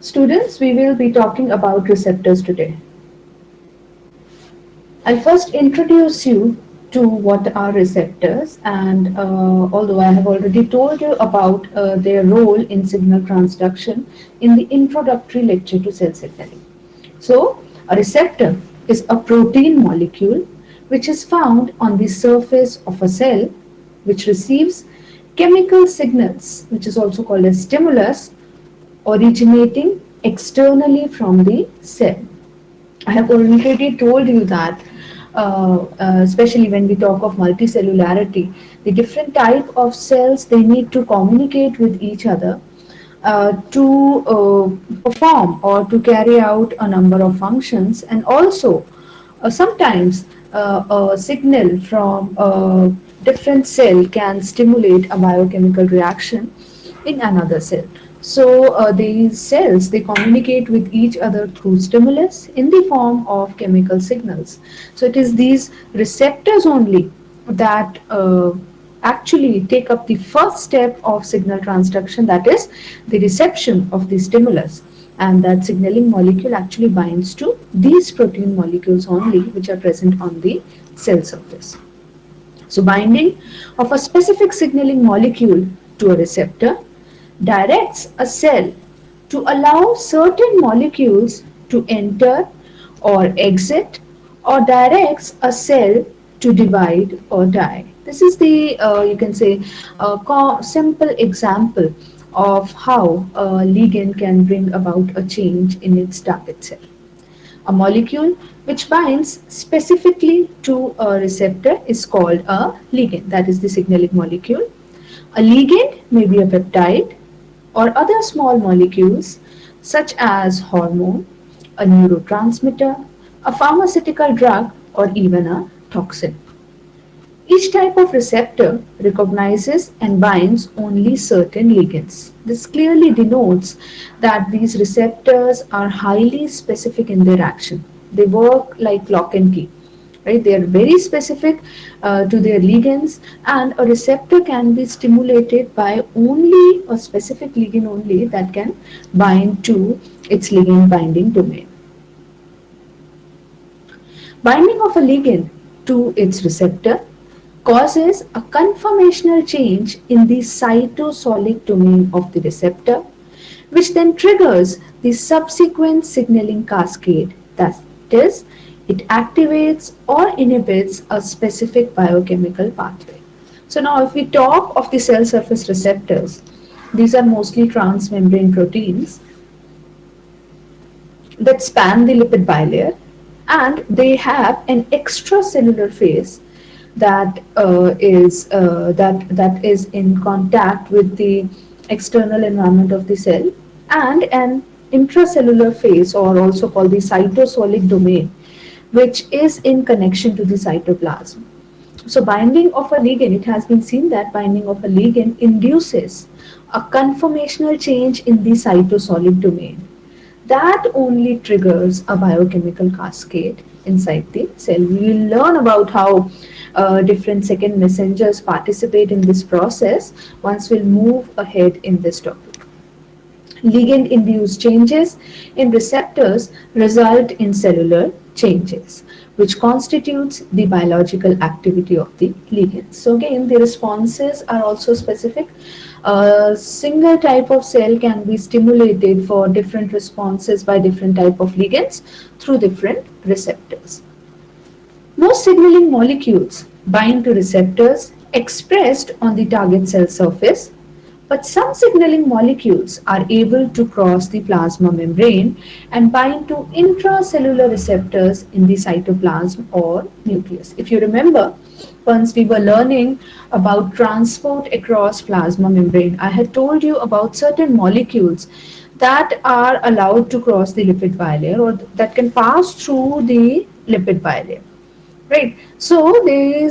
Students, we will be talking about receptors today. I'll first introduce you to what are receptors, and although I have already told you about their role in signal transduction in the introductory lecture to cell signaling. So, a receptor is a protein molecule which is found on the surface of a cell which receives chemical signals, which is also called as stimulus, originating externally from the cell. I have already told you that, especially when we talk of multicellularity, the different type of cells they need to communicate with each other to perform or to carry out a number of functions, and also sometimes a signal from a different cell can stimulate a biochemical reaction in another cell. So these cells they communicate with each other through stimulus in the form of chemical signals. So it is these receptors only that actually take up the first step of signal transduction, that is the reception of the stimulus, and that signaling molecule actually binds to these protein molecules only which are present on the cell surface. So binding of a specific signaling molecule to a receptor directs a cell to allow certain molecules to enter or exit, or directs a cell to divide or die. This is the, you can say, simple example of how a ligand can bring about a change in its target cell. A molecule which binds specifically to a receptor is called a ligand, that is the signaling molecule. A ligand may be a peptide or other small molecules such as hormone, a neurotransmitter, a pharmaceutical drug, or even a toxin. Each type of receptor recognizes and binds only certain ligands. This clearly denotes that these receptors are highly specific in their action. They work like lock and key, right? They are very specific to their ligands, and a receptor can be stimulated by only a specific ligand only that can bind to its ligand binding domain. Binding of a ligand to its receptor causes a conformational change in the cytosolic domain of the receptor, which then triggers the subsequent signaling cascade. That is, it activates or inhibits a specific biochemical pathway. So now if we talk of the cell surface receptors, these are mostly transmembrane proteins that span the lipid bilayer, and they have an extracellular phase that is in contact with the external environment of the cell, and an intracellular phase, or also called the cytosolic domain, which is in connection to the cytoplasm. So binding of a ligand, it has been seen that binding of a ligand induces a conformational change in the cytosolic domain. That only triggers a biochemical cascade inside the cell. We will learn about how different second messengers participate in this process once we'll move ahead in this topic. Ligand-induced changes in receptors result in cellular changes, which constitutes the biological activity of the ligand. So again, the responses are also specific. A single type of cell can be stimulated for different responses by different type of ligands through different receptors. Most signaling molecules bind to receptors expressed on the target cell surface, but some signaling molecules are able to cross the plasma membrane and bind to intracellular receptors in the cytoplasm or nucleus. If you remember, once we were learning about transport across plasma membrane, I had told you about certain molecules that are allowed to cross the lipid bilayer, or that can pass through the lipid bilayer. Right. So there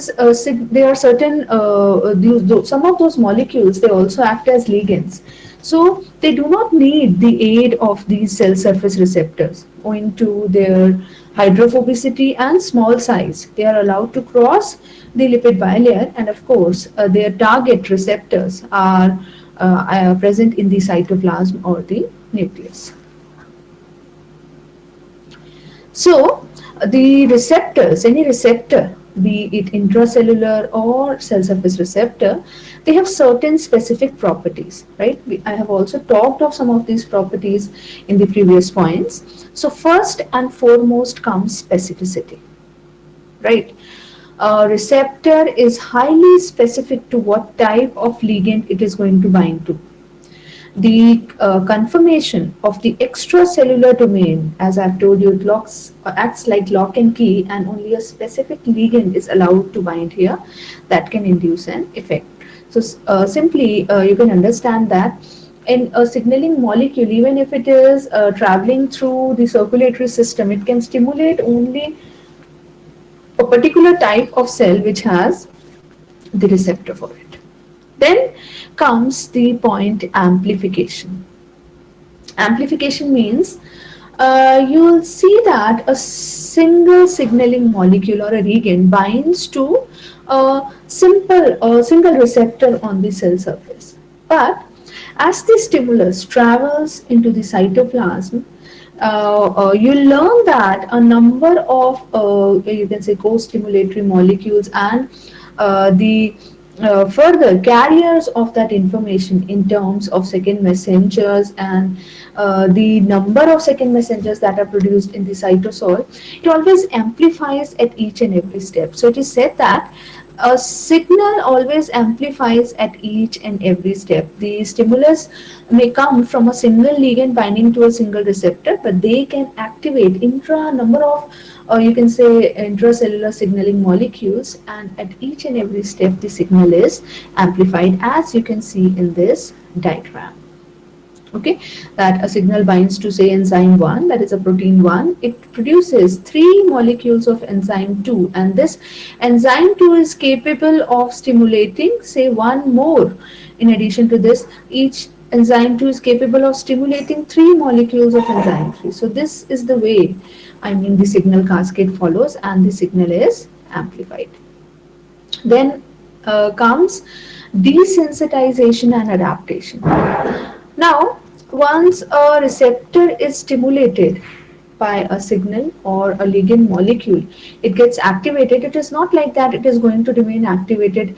are certain some of those molecules, they also act as ligands. So they do not need the aid of these cell surface receptors owing to their hydrophobicity and small size. They are allowed to cross the lipid bilayer, and of course their target receptors are present in the cytoplasm or the nucleus. So the receptors, any receptor, be it intracellular or cell surface receptor, they have certain specific properties, right? I have also talked of some of these properties in the previous points. So first and foremost comes specificity, right? A receptor is highly specific to what type of ligand it is going to bind to. The confirmation of the extracellular domain, as I've told you, it acts like lock and key, and only a specific ligand is allowed to bind here that can induce an effect. So, simply, you can understand that in a signaling molecule, even if it is traveling through the circulatory system, it can stimulate only a particular type of cell which has the receptor for it. Then comes the point amplification. Amplification means you'll see that a single signaling molecule or a ligand binds to a single receptor on the cell surface. But as the stimulus travels into the cytoplasm, you learn that a number of you can say co-stimulatory molecules and the further carriers of that information in terms of second messengers and the number of second messengers that are produced in the cytosol, it always amplifies at each and every step. So it is said that a signal always amplifies at each and every step. The stimulus may come from a single ligand binding to a single receptor, but they can activate number of you can say intracellular signaling molecules, and at each and every step the signal is amplified, as you can see in this diagram. Okay, that a signal binds to say enzyme 1, that is a protein 1, it produces 3 molecules of enzyme 2, and this enzyme 2 is capable of stimulating say 1 more. In addition to this, each enzyme 2 is capable of stimulating 3 molecules of enzyme 3. So this is the way, I mean, the signal cascade follows and the signal is amplified. Then comes desensitization and adaptation. Now, once a receptor is stimulated by a signal or a ligand molecule, it gets activated. It is not like that it is going to remain activated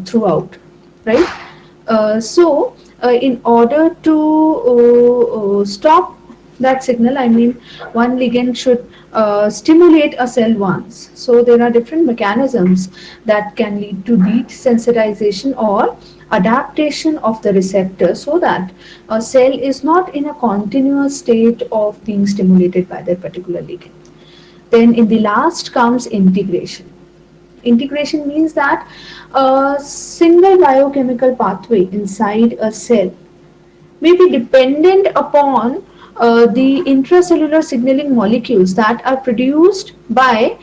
throughout, right? In order to stop that signal, I mean, one ligand should stimulate a cell once. So there are different mechanisms that can lead to desensitization or adaptation of the receptor, so that a cell is not in a continuous state of being stimulated by that particular ligand. Then in the last comes integration. Integration means that a single biochemical pathway inside a cell may be dependent upon the intracellular signaling molecules that are produced by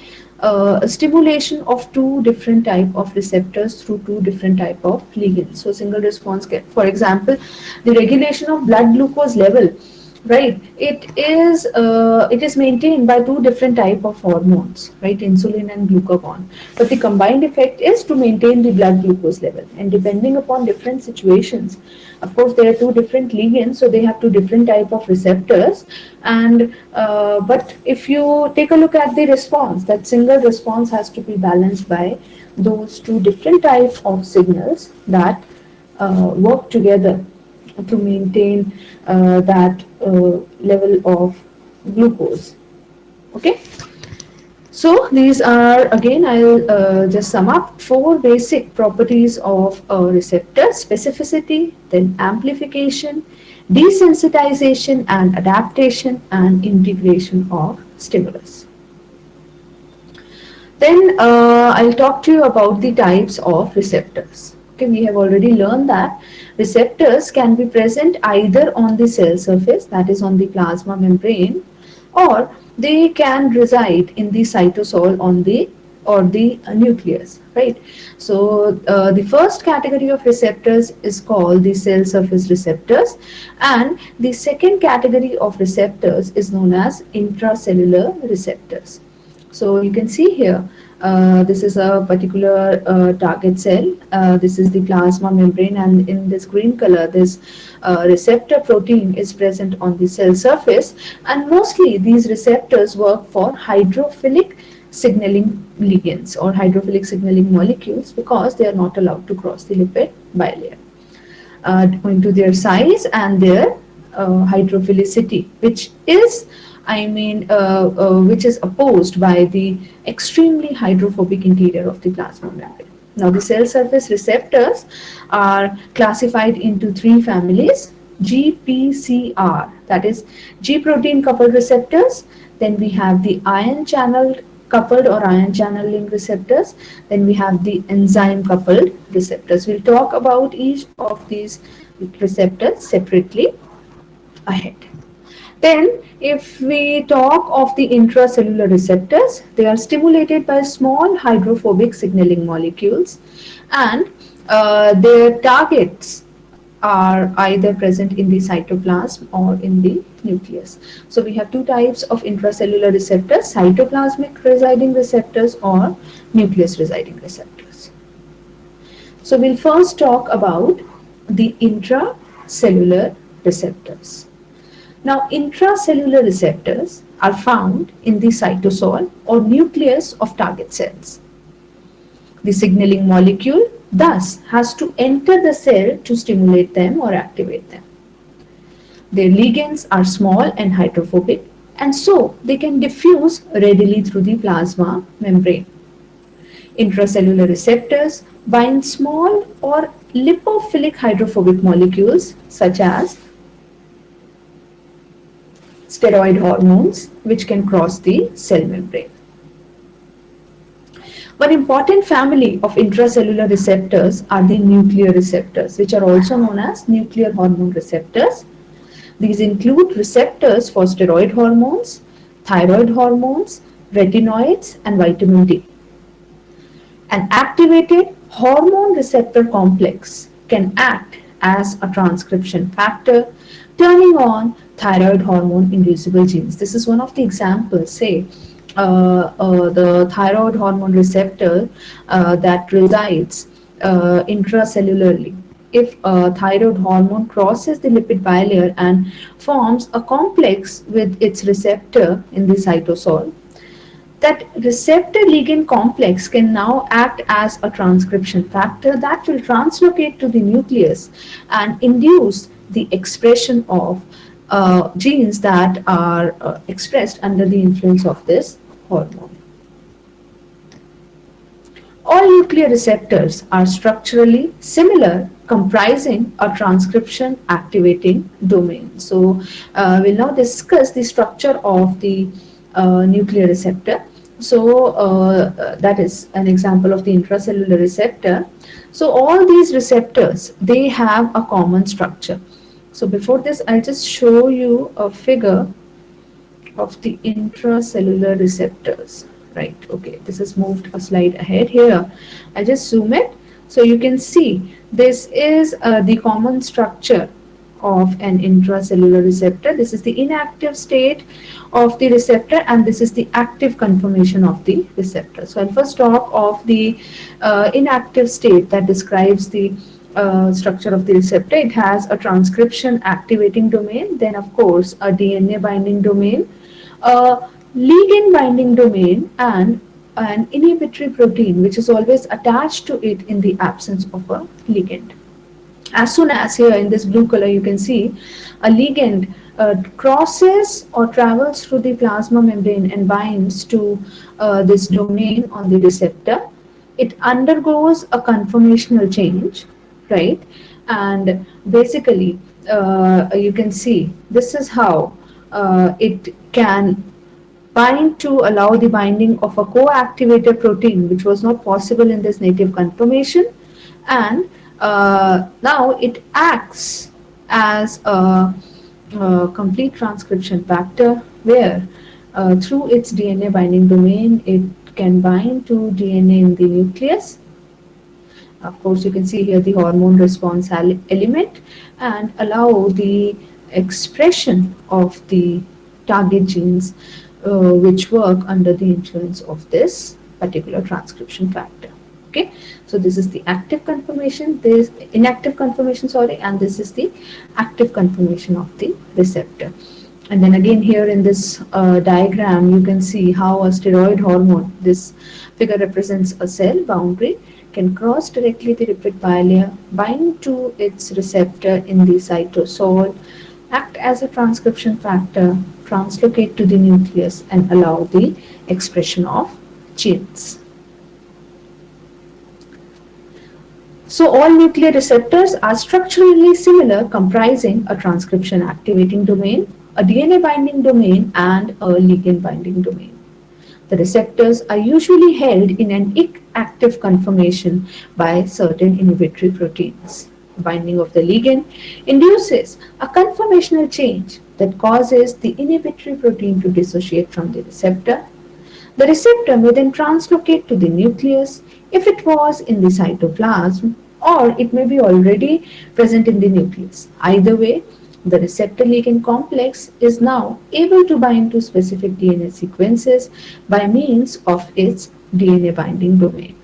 stimulation of 2 different type of receptors through 2 different type of ligands. So single response for example, the regulation of blood glucose level, right, it is maintained by 2 different type of hormones, right, insulin and glucagon, but the combined effect is to maintain the blood glucose level. And depending upon different situations, of course there are 2 different ligands, so they have 2 different type of receptors. And but if you take a look at the response, that single response has to be balanced by those 2 different types of signals that work together to maintain that level of glucose. Okay, so these are, again, I'll just sum up 4 basic properties of a receptor: specificity, then amplification, desensitization and adaptation, and integration of stimulus. Then I'll talk to you about the types of receptors. Okay, we have already learned that receptors can be present either on the cell surface, that is on the plasma membrane, or they can reside in the cytosol or the nucleus, right? So the first category of receptors is called the cell surface receptors, and the second category of receptors is known as intracellular receptors. So you can see here This is a particular target cell. This is the plasma membrane, and in this green color, this receptor protein is present on the cell surface. And mostly, these receptors work for hydrophilic signaling ligands or hydrophilic signaling molecules because they are not allowed to cross the lipid bilayer owing to their size and their hydrophilicity, which is, which is opposed by the extremely hydrophobic interior of the plasma membrane. Now, the cell surface receptors are classified into three families: GPCR, that is G protein coupled receptors. Then we have the ion channeled coupled or ion channeling receptors. Then we have the enzyme coupled receptors. We'll talk about each of these receptors separately ahead. Then, if we talk of the intracellular receptors, they are stimulated by small hydrophobic signaling molecules, and their targets are either present in the cytoplasm or in the nucleus. So we have two types of intracellular receptors: cytoplasmic residing receptors or nucleus residing receptors. So we'll first talk about the intracellular receptors. Now, intracellular receptors are found in the cytosol or nucleus of target cells. The signaling molecule thus has to enter the cell to stimulate them or activate them. Their ligands are small and hydrophobic, and so they can diffuse readily through the plasma membrane. Intracellular receptors bind small or lipophilic hydrophobic molecules such as steroid hormones, which can cross the cell membrane. One important family of intracellular receptors are the nuclear receptors, which are also known as nuclear hormone receptors. These include receptors for steroid hormones, thyroid hormones, retinoids, and vitamin D. An activated hormone receptor complex can act as a transcription factor, turning on thyroid hormone inducible genes. This is one of the examples, say, the thyroid hormone receptor that resides intracellularly. If a thyroid hormone crosses the lipid bilayer and forms a complex with its receptor in the cytosol, that receptor ligand complex can now act as a transcription factor that will translocate to the nucleus and induce the expression of genes that are expressed under the influence of this hormone. All nuclear receptors are structurally similar, comprising a transcription activating domain. So we'll now discuss the structure of the nuclear receptor. So that is an example of the intracellular receptor. So all these receptors, they have a common structure. So before this, I'll just show you a figure of the intracellular receptors. Right, okay, this has moved a slide ahead here. I'll just zoom it so you can see this is the common structure of an intracellular receptor. This is the inactive state of the receptor, and this is the active conformation of the receptor. So I'll first talk of the inactive state that describes the structure of the receptor. It has a transcription activating domain, then of course a DNA binding domain, a ligand binding domain, and an inhibitory protein which is always attached to it in the absence of a ligand. As soon as here in this blue color you can see a ligand crosses or travels through the plasma membrane and binds to this domain on the receptor, it undergoes a conformational change, right? And basically you can see this is how it can bind to allow the binding of a co-activator protein which was not possible in this native conformation, and now it acts as a complete transcription factor where through its DNA binding domain it can bind to DNA in the nucleus. Of course, you can see here the hormone response element and allow the expression of the target genes which work under the influence of this particular transcription factor. Okay, so this is the active conformation, this inactive conformation, sorry, and this is the active conformation of the receptor. And then again here in this diagram, you can see how a steroid hormone, this figure represents a cell boundary, can cross directly the lipid bilayer, bind to its receptor in the cytosol, act as a transcription factor, translocate to the nucleus, and allow the expression of genes. So all nuclear receptors are structurally similar, comprising a transcription activating domain, a DNA binding domain, and a ligand binding domain. The receptors are usually held in an active conformation by certain inhibitory proteins. Binding of the ligand induces a conformational change that causes the inhibitory protein to dissociate from the receptor. The receptor may then translocate to the nucleus if it was in the cytoplasm, or it may be already present in the nucleus. Either way, the receptor ligand complex is now able to bind to specific DNA sequences by means of its DNA binding domain.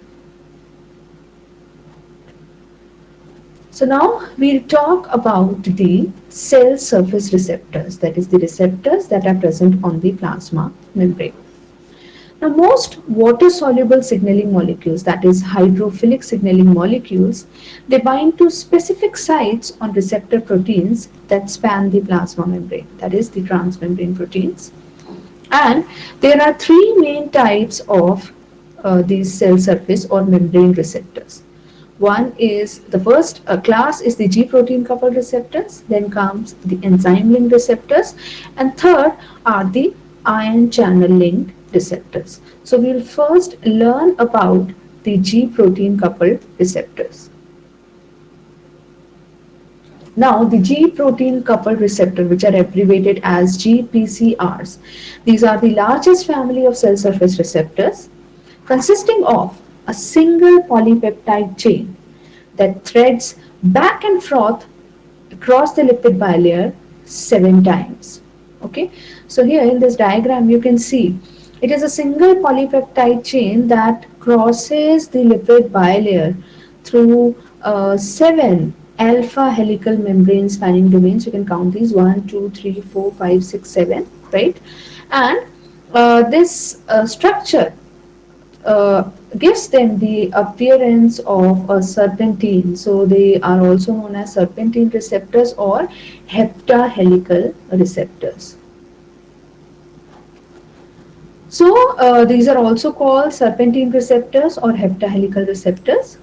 So now we'll talk about the cell surface receptors, that is the receptors that are present on the plasma membrane. Now, most water-soluble signaling molecules, that is hydrophilic signaling molecules, they bind to specific sites on receptor proteins that span the plasma membrane, that is the transmembrane proteins. And there are three main types of these cell surface or membrane receptors. One is, the first class is the G protein coupled receptors, then comes the enzyme linked receptors, and third are the ion channel linked receptors. So we will first learn about the G protein coupled receptors. Now the G protein coupled receptor, which are abbreviated as GPCRs, these are the largest family of cell surface receptors, consisting of a single polypeptide chain that threads back and forth across the lipid bilayer 7 times. Okay, so here in this diagram you can see it is a single polypeptide chain that crosses the lipid bilayer through 7 alpha helical membrane spanning domains. You can count these 1, 2, 3, 4, 5, 6, 7, right? And this structure gives them the appearance of a serpentine. So they are also known as serpentine receptors or heptahelical receptors. So these are also called serpentine receptors or heptahelical receptors.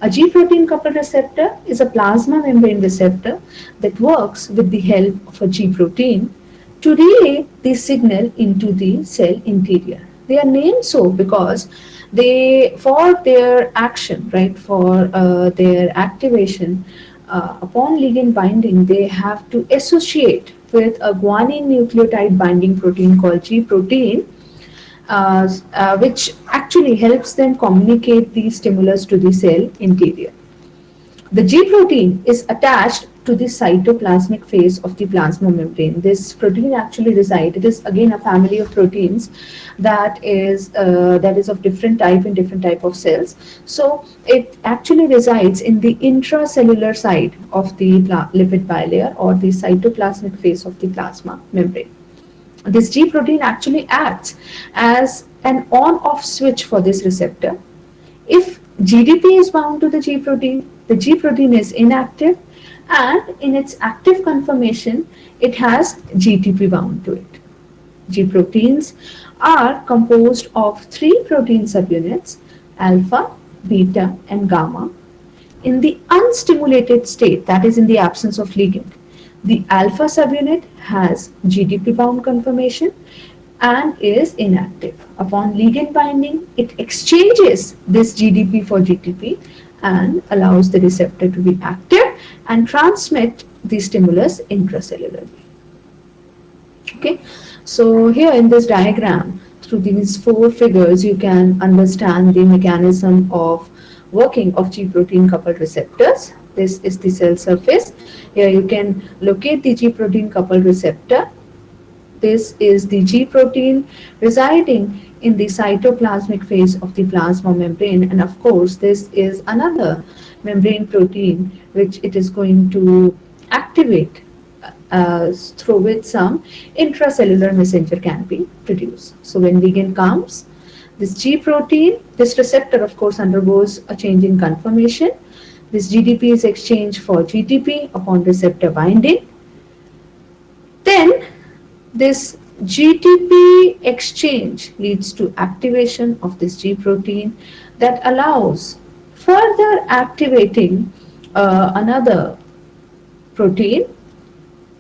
A G protein coupled receptor is a plasma membrane receptor that works with the help of a G protein to relay the signal into the cell interior. They are named so because they, for their action, right, for their activation upon ligand binding, they have to associate with a guanine nucleotide binding protein called G protein, which actually helps them communicate the stimulus to the cell interior. The G protein is attached to the cytoplasmic phase of the plasma membrane. This protein actually resides, it is again a family of proteins that is of different type in different type of cells. So it actually resides in the intracellular side of the lipid bilayer or the cytoplasmic phase of the plasma membrane. This G protein actually acts as an on-off switch for this receptor. If GDP is bound to the G protein is inactive, and in its active conformation, it has GTP bound to it. G proteins are composed of 3 protein subunits, alpha, beta, and gamma. In the unstimulated state, that is in the absence of ligand, the alpha subunit has GDP bound conformation and is inactive. Upon ligand binding, it exchanges this GDP for GTP and allows the receptor to be active and transmit the stimulus intracellularly. Okay, so here in this diagram, through these 4 figures, you can understand the mechanism of working of G protein coupled receptors. This is the cell surface. Here you can locate the G protein coupled receptor. This is the G protein residing in the cytoplasmic phase of the plasma membrane, and of course this is another membrane protein which it is going to activate through which some intracellular messenger can be produced. So when ligand comes, this G protein, this receptor of course undergoes a change in conformation. This GDP is exchanged for GTP upon receptor binding. Then this GTP exchange leads to activation of this G protein that allows further activating another protein,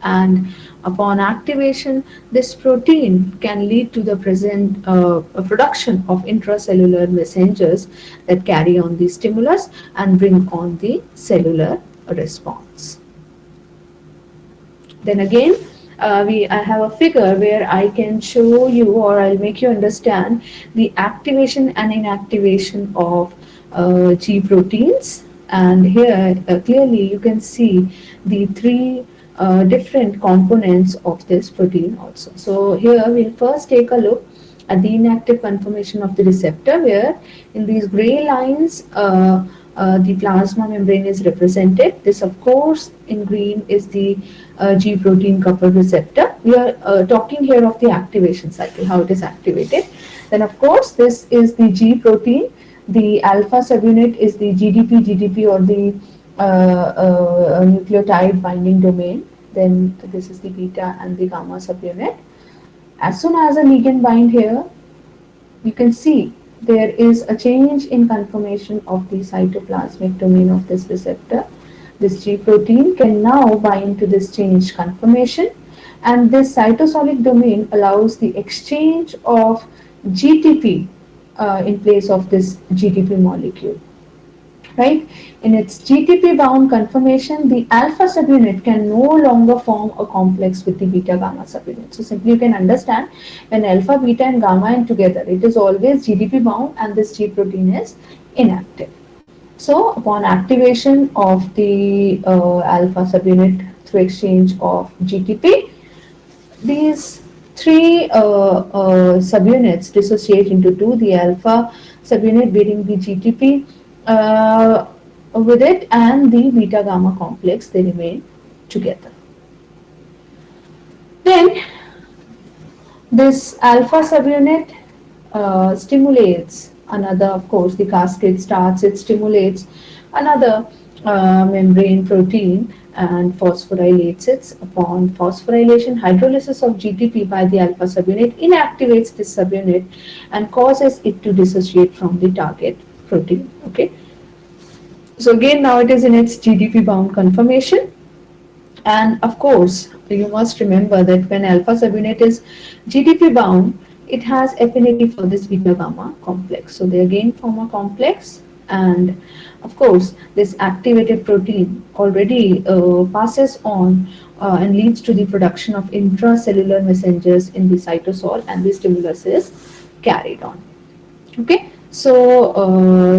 and upon activation this protein can lead to the present production of intracellular messengers that carry on the stimulus and bring on the cellular response. Then again, I have a figure where I can show you, or I'll make you understand the activation and inactivation of G proteins. And here clearly you can see the three different components of this protein also. So here we'll first take a look at the inactive conformation of the receptor, where in these gray lines the plasma membrane is represented. This of course in green is the G protein coupled receptor. We are talking here of the activation cycle, how it is activated. Then of course this is the G protein. The alpha subunit is the GDP or the nucleotide binding domain. Then this is the beta and the gamma subunit. As soon as a ligand bind here, you can see there is a change in conformation of the cytoplasmic domain of this receptor. This G protein can now bind to this changed conformation, and this cytosolic domain allows the exchange of GTP in place of this GTP molecule. Right? In its GTP bound conformation, the alpha subunit can no longer form a complex with the beta gamma subunit. So simply you can understand, when alpha, beta and gamma are together, it is always GTP bound and this G protein is inactive. So upon activation of the alpha subunit through exchange of GTP, these three subunits dissociate into two. The alpha subunit bearing the GTP with it and the beta gamma complex, they remain together. Then this alpha subunit stimulates another, of course the cascade starts, it stimulates another membrane protein and phosphorylates it. Upon phosphorylation, hydrolysis of GTP by the alpha subunit inactivates this subunit and causes it to dissociate from the target protein. Okay. So again, now it is in its GDP bound conformation, and of course you must remember that when alpha subunit is GDP bound, it has affinity for this beta gamma complex. So they again form a complex, and of course this activated protein already passes on and leads to the production of intracellular messengers in the cytosol, and the stimulus is carried on. Okay. So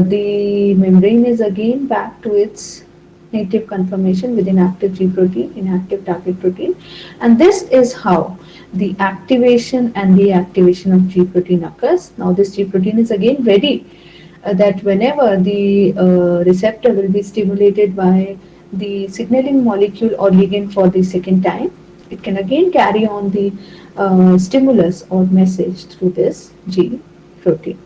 the membrane is again back to its native conformation with inactive G protein, inactive target protein, and this is how the activation and deactivation of G protein occurs. Now this G protein is again ready that whenever the receptor will be stimulated by the signaling molecule or ligand for the second time, it can again carry on the stimulus or message through this G protein.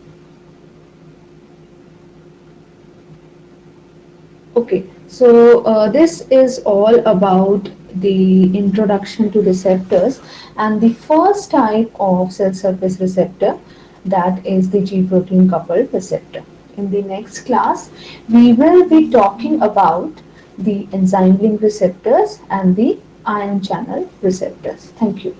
Okay, so this is all about the introduction to receptors and the first type of cell surface receptor, that is the G protein coupled receptor. In the next class, we will be talking about the enzyme link receptors and the ion channel receptors. Thank you.